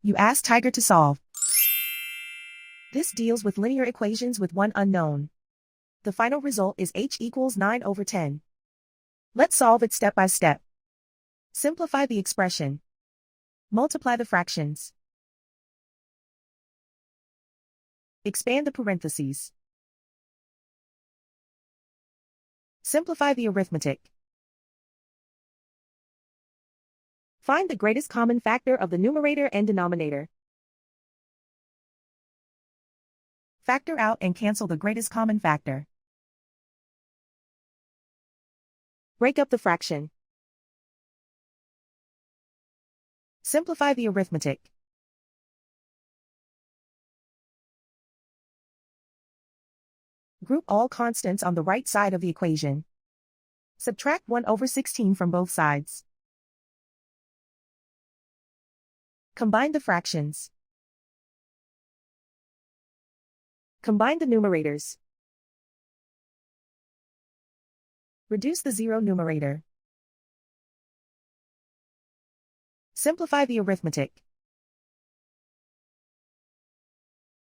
You ask Tiger to solve. This deals with linear equations with one unknown. The final result is h equals 9/10. Let's solve it step by step. Simplify the expression. Multiply the fractions. Expand the parentheses. Simplify the arithmetic. Find the greatest common factor of the numerator and denominator. Factor out and cancel the greatest common factor. Break up the fraction. Simplify the arithmetic. Group all constants on the right side of the equation. Subtract 1/16 from both sides. Combine the fractions. Combine the numerators. Reduce the zero numerator. Simplify the arithmetic.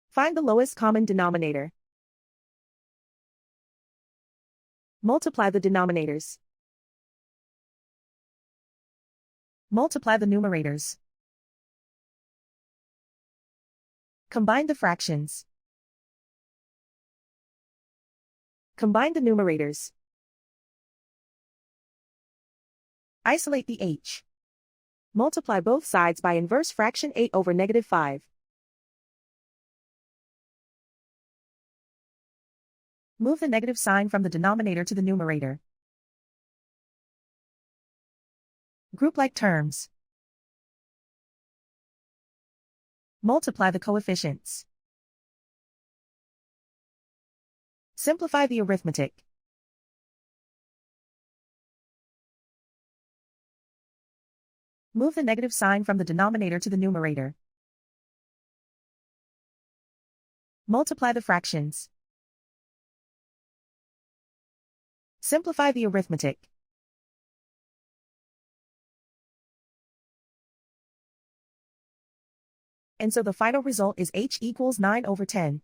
Find the lowest common denominator. Multiply the denominators. Multiply the numerators. Combine the fractions. Combine the numerators. Isolate the h. Multiply both sides by inverse fraction 8/5. Move the negative sign from the denominator to the numerator. Group like terms. Multiply the coefficients. Simplify the arithmetic. Move the negative sign from the denominator to the numerator. Multiply the fractions. Simplify the arithmetic. And so the final result is h equals 9/10.